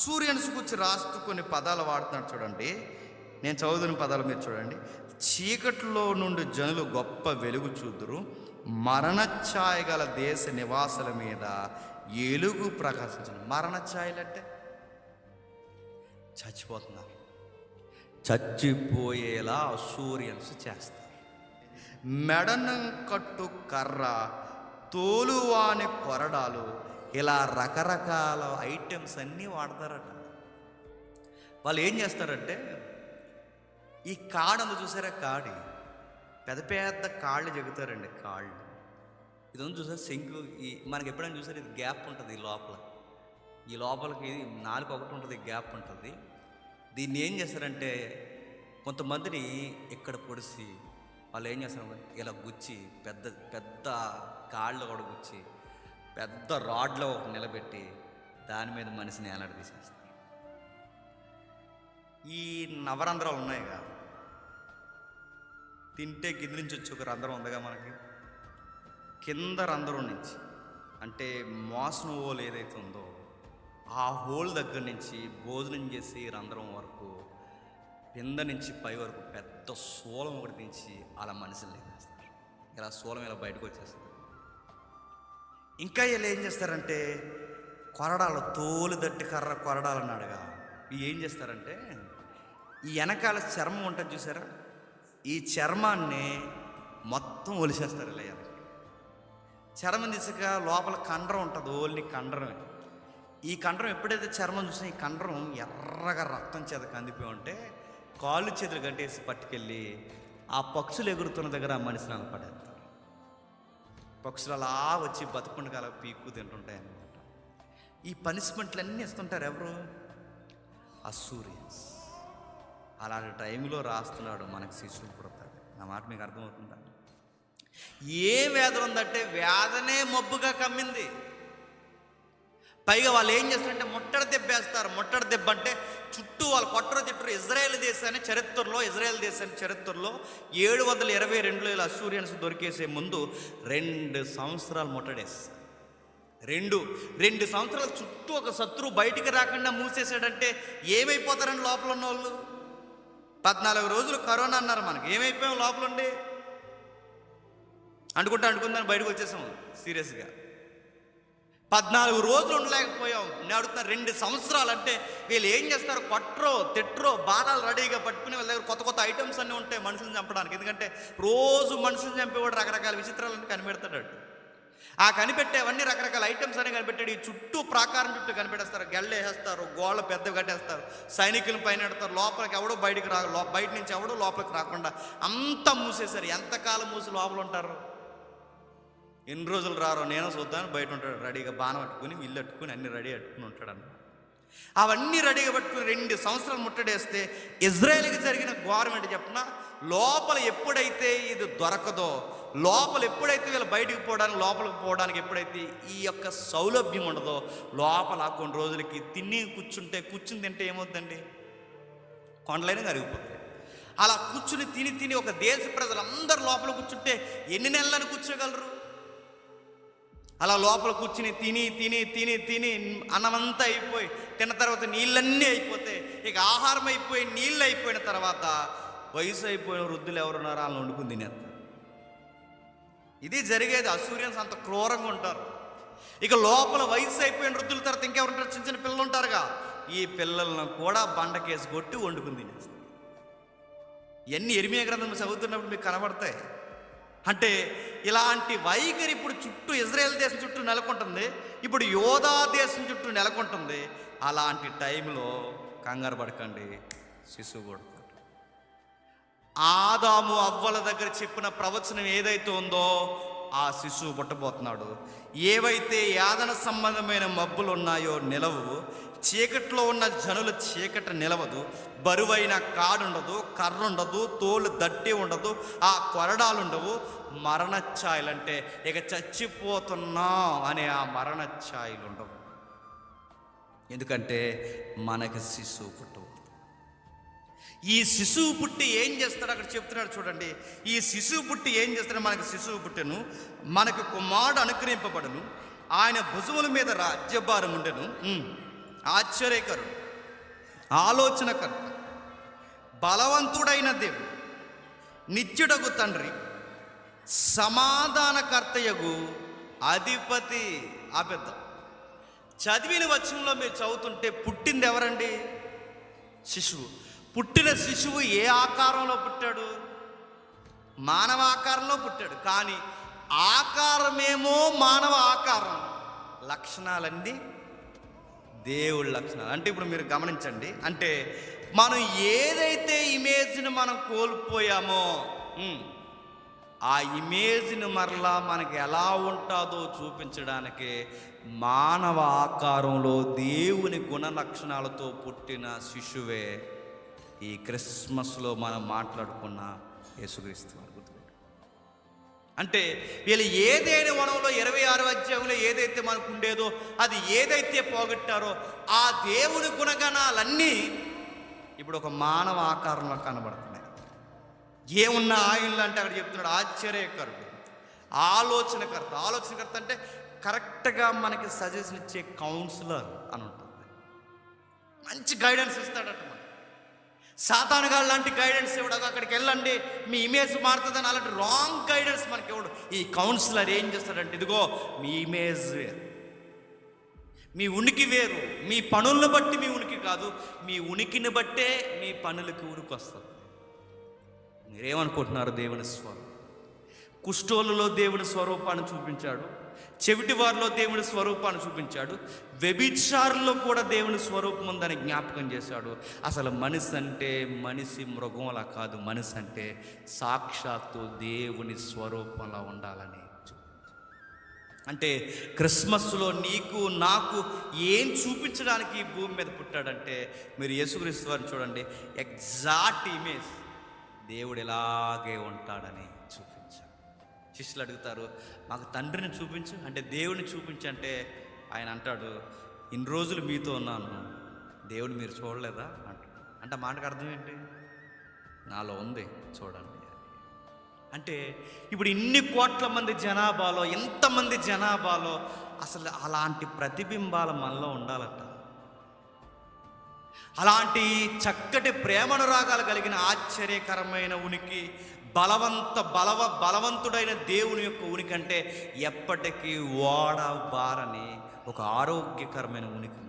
సూర్యుని గురించి రాస్తూ కొన్ని పదాలు వాడుతున్నాడు చూడండి. నేను చదువుతున్న పదాలు మీరు చూడండి. చీకట్లో నుండి జనులు గొప్ప వెలుగు చూదురు, మరణఛాయ గల దేశ నివాసుల మీద ఎలుగు ప్రకాశించను. మరణఛాయలంటే చచ్చిపోతున్నారు, చచ్చిపోయేలా సూర్యన్స్ చేస్తారు. మెడను కట్టు కర్ర, తోలువాని కొరడాలు, ఇలా రకరకాల ఐటమ్స్ అన్నీ వాడతారట. వాళ్ళు ఏం చేస్తారంటే, ఈ కాడను చూసారా, కాడి పెద్ద పెద్ద కాళ్ళు చెగుతారండి. కాళ్ళు ఇది ఉంది చూసారు, శంకు. ఈ మనకి ఎప్పుడైనా చూసారు, ఇది గ్యాప్ ఉంటుంది ఈ లోపలికి నాలుగు ఒకటి ఉంటుంది, గ్యాప్ ఉంటుంది. దీన్ని ఏం చేస్తారంటే, కొంతమందిని ఇక్కడ పొడిసి వాళ్ళు ఏం చేస్తారు, ఇలా గుచ్చి పెద్ద పెద్ద కాళ్ళు కూడా గుచ్చి పెద్ద రాడ్లో ఒక నిలబెట్టి దాని మీద మనిషిని ఏలాడ తీసేస్తారు. ఈ నవరంధ్రాలు ఉన్నాయిగా, తింటే కింద నుంచి వచ్చి ఒక రంధ్రం ఉందిగా మనకి, కింద రంధ్రం నుంచి అంటే మోసన హోల్ ఏదైతే ఉందో ఆ హోల్ దగ్గర నుంచి భోజనం చేసి రంధ్రం వరకు కింద నుంచి పై వరకు పెద్ద శూలం ఒకటి దించి అలా మనిషిని లేపేస్తారు. ఇలా శూలం ఇలా బయటకు వచ్చేస్తారు. ఇంకా వీళ్ళు ఏం చేస్తారంటే, కొరడాలు, తోలు దట్టి కర్ర కొరడాలు అన్నాడుగా, ఇవి ఏం చేస్తారంటే, ఈ వెనకాల చర్మం ఉంటుంది చూసారా, ఈ చర్మాన్ని మొత్తం ఒలిసేస్తారు. ఇలా వెనక చర్మం తీసుక లోపల కండరం ఉంటుంది, ఓన్లీ కండరమే. ఈ కండరం ఎప్పుడైతే చర్మం చూసినా ఈ కండరం ఎర్రగా రక్తం చేత కందిపోయి ఉంటే కాళ్ళు చేతులు కట్టేసి పట్టుకెళ్ళి ఆ పక్షులు ఎగురుతున్న దగ్గర ఆ మనిషిని అలా పడేస్తారు. పక్షులు అలా వచ్చి బతుకుండగా అలా పీక్కు తింటుంటాయి అన్నమాట. ఈ పనిష్మెంట్లన్నీ ఇస్తుంటారు ఎవరు? అసూరియన్స్. అలాంటి టైంలో రాస్తున్నాడు మనకు శిశువు పుడతాడు. నా మాట మీకు అర్థమవుతుందా? ఏ వేదన ఉందంటే వేదనే మబ్బుగా కమ్మింది. పైగా వాళ్ళు ఏం చేస్తారంటే ముట్టడి దెబ్బేస్తారు. ముట్టడి దెబ్బ అంటే చుట్టూ వాళ్ళు కొట్టరు తిట్టరు. ఇజ్రాయేల్ దేశాన్ని చరిత్రలో 722లో ఇలా అసూరియన్స్ దొరికేసే ముందు 2 సంవత్సరాలు ముట్టడేస్తారు. రెండు సంవత్సరాల చుట్టూ ఒక శత్రువు బయటికి రాకుండా మూసేసాడంటే ఏమైపోతారండి లోపల ఉన్న వాళ్ళు? 14 రోజులు కరోనా అన్నారు మనకి, ఏమైపోయాం లోపల ఉండి? అనుకుందని బయటకు వచ్చేసాం సీరియస్గా. 14 రోజులు ఉండలేకపోయాం. నేను అడుగుతున్నా, 2 సంవత్సరాలు అంటే వీళ్ళు ఏం చేస్తారు? కొట్టరో తిట్టరో బాణాలు రెడీగా పట్టుకుని వాళ్ళ దగ్గర కొత్త ఐటమ్స్ అన్నీ ఉంటాయి మనుషులను చంపడానికి. ఎందుకంటే రోజు మనుషులను చంపేవాడు రకరకాల విచిత్రాలన్నీ కనిపెడతాడు. ఆ కనిపెట్టేవన్నీ రకరకాల ఐటమ్స్ అని కనిపెట్టాడు. ఈ చుట్టూ ప్రాకారం చుట్టూ కనిపెట్టేస్తారు, గెళ్ళు వేసేస్తారు, గోళ్ళ పెద్ద కట్టేస్తారు, సైనికులను పైన పెడతారు. లోపలికి ఎవడో బయటికి బయట నుంచి ఎవడో లోపలికి రాకుండా అంతా మూసేశారు. ఎంతకాలం మూసి లోపల ఉంటారు? ఎన్ని రోజులు రారో నేను చూద్దాను. బయట ఉంటాడు రెడీగా, బాణం పట్టుకుని ఇల్లు అట్టుకుని అన్ని రెడీ అట్టుకుని ఉంటాడు అన్నమాట. అవన్నీ రెడీగా పట్టుకుని 2 సంవత్సరాలు ముట్టడేస్తే ఇజ్రాయేల్కి జరిగిన గవర్నమెంట్ చెప్పిన లోపల ఎప్పుడైతే ఇది దొరకదో, లోపల ఎప్పుడైతే వీళ్ళు బయటికి లోపలికి పోవడానికి ఎప్పుడైతే ఈ యొక్క సౌలభ్యం ఉండదో, లోపల కొన్ని రోజులకి కూర్చుని తింటే ఏమవుతుందండి? కొండలైనా కరిగిపోతాయి. అలా కూర్చుని తిని ఒక దేశ ప్రజలందరూ లోపల కూర్చుంటే ఎన్ని నెలలను కూర్చోగలరు? అలా లోపల కూర్చుని తిని అన్నమంతా అయిపోయి, తిన్న తర్వాత నీళ్ళన్నీ అయిపోతే, ఇక ఆహారం అయిపోయి నీళ్ళు అయిపోయిన తర్వాత వయసు అయిపోయిన వృద్ధులు ఎవరున్నారో వాళ్ళని వండుకుని తినేస్తారు. ఇది జరిగేది. అసూరియన్స్ అంత క్రూరంగా ఉంటారు. ఇక లోపల వయసు అయిపోయిన వృద్ధుల తర్వాత ఇంకెవరుంటారు? చిన్న పిల్లలు ఉంటారుగా, ఈ పిల్లలను కూడా బండకేసి కొట్టి వండుకుని తినేస్తారు. ఇవన్నీ ఇర్మియా గ్రంథం చదువుతున్నప్పుడు మీకు కనబడతాయి. అంటే ఇలాంటి వైఖరి ఇప్పుడు చుట్టూ ఇజ్రాయెల్ దేశం చుట్టూ నెలకొంటుంది, ఇప్పుడు యోధా దేశం చుట్టూ నెలకొంటుంది. అలాంటి టైంలో కంగారు పడకండి, శిశువు పుడతాడు. ఆదాము అవ్వల దగ్గర చెప్పిన ప్రవచనం ఏదైతే ఉందో ఆ శిశువు పుట్టబోతున్నాడు. ఏవైతే యాదన సంబంధమైన మబ్బులు ఉన్నాయో నిలవు, చీకట్లో ఉన్న జనులు చీకటి నిలవదు, బరువైన కాడుండదు, కర్ర ఉండదు, తోలు దట్టి ఉండదు, ఆ కొరడాలు ఉండవు. మరణఛాయలంటే ఇక చచ్చిపోతున్నాం అనే ఆ మరణఛాయలు ఉండవు. ఎందుకంటే మనకి శిశువు పుట్టబోతుంది. ఈ శిశువు పుట్టి ఏం చేస్తాడు అక్కడ చెప్తున్నాడు చూడండి. ఈ శిశువు పుట్టి ఏం చేస్తాడు? మనకి శిశువు పుట్టెను, మనకు కుమారుడు అనుగ్రహింపబడును, ఆయన భుజముల మీద రాజ్యభారం ఉండెను. ఆశ్చర్యకరుడు, ఆలోచనకర్త, బలవంతుడైన దేవుడు, నిత్యుడగు తండ్రి, సమాధానకర్తయగు అధిపతి. ఆపేద్దాం. చదివిన వచనంలో మీరు చదువుతుంటే పుట్టింది ఎవరండి? శిశువు. పుట్టిన శిశువు ఏ ఆకారంలో పుట్టాడు? మానవ ఆకారంలో పుట్టాడు. కానీ ఆకారమేమో మానవ ఆకారం, లక్షణాలన్నీ దేవుడి లక్షణాలు. అంటే ఇప్పుడు మీరు గమనించండి, అంటే మనం ఏదైతే ఇమేజ్ని మనం కోల్పోయామో ఆ ఇమేజ్ని మరలా మనకి ఎలా ఉంటుందో చూపించడానికి మానవ ఆకారంలో దేవుని గుణ లక్షణాలతో పుట్టిన శిశువే ఈ క్రిస్మస్లో మనం మాట్లాడుకున్న యేసుక్రీస్తు వారు. అంటే వీళ్ళు ఏదైనా వనంలో 26వ అధ్యాయంలో ఏదైతే మనకు ఉండేదో, అది ఏదైతే పోగొట్టారో ఆ దేవుని గుణగణాలన్నీ ఇప్పుడు ఒక మానవ ఆకారంలో కనబడుతున్నాయి. ఏమున్నా ఆయనలో అంటే అక్కడ చెప్తున్నాడు ఆశ్చర్యకరుడు, ఆలోచనకర్త. ఆలోచనకర్త అంటే కరెక్ట్గా మనకి సజెషన్ ఇచ్చే కౌన్సిలర్ అని ఉంటుంది. మంచి గైడెన్స్ ఇస్తాడట. మనకి సాతానుగాడు లాంటి గైడెన్స్ ఇవ్వడు. అక్కడికి వెళ్ళండి మీ ఇమేజ్ మారుతుందని అలాంటి రాంగ్ గైడెన్స్ మనకి ఇవ్వడు. ఈ కౌన్సిలర్ ఏం చేస్తాడంటే, ఇదిగో మీ ఇమేజ్ వేరు, మీ ఉనికి వేరు, మీ పనులను బట్టి మీ ఉనికి కాదు, మీ ఉనికిని బట్టే మీ పనులకి ఉనికి వస్తుంది. మీరేమనుకుంటున్నారు? దేవుని స్వరూపం. కుష్ఠోళ్ళలో దేవుని స్వరూపాన్ని చూపించాడు, చెవిటి వారిలో దేవుని స్వరూపాన్ని చూపించాడు, వ్యభిచారుల్లో కూడా దేవుని స్వరూపం ఉందని జ్ఞాపకం చేశాడు. అసలు మనిషి అంటే మనిషి మృగంలా కాదు, మనిషి అంటే సాక్షాత్తు దేవుని స్వరూపంలా ఉండాలని అంటే క్రిస్మస్లో నీకు నాకు ఏం చూపించడానికి ఈ భూమి మీద పుట్టాడంటే, మీరు యేసుక్రీస్తు వారిని చూడండి, ఎగ్జాక్ట్ ఇమేజ్ దేవుడు ఎలాగే ఉంటాడని చూపించాడు. శిష్యులు అడుగుతారు, మాకు తండ్రిని చూపించు అంటే, దేవుడిని చూపించు అంటే ఆయన అంటాడు, ఇన్ని రోజులు మీతో ఉన్నాను, దేవుడు మీరు చూడలేదా అంటాడు. అంటే మాటకు అర్థం ఏంటి? నాలో ఉంది చూడండి. అంటే ఇప్పుడు ఇన్ని కోట్ల మంది జనాభాలో, ఎంతమంది జనాభాలో అసలు అలాంటి ప్రతిబింబాలు మనలో ఉండాలట. అలాంటి చక్కటి ప్రేమనురాగాలు కలిగిన ఆశ్చర్యకరమైన ఉనికి, బలవంతుడైన దేవుని యొక్క ఉనికి అంటే ఎప్పటికీ ఓడ బారని ఒక ఆరోగ్యకరమైన ఉనికి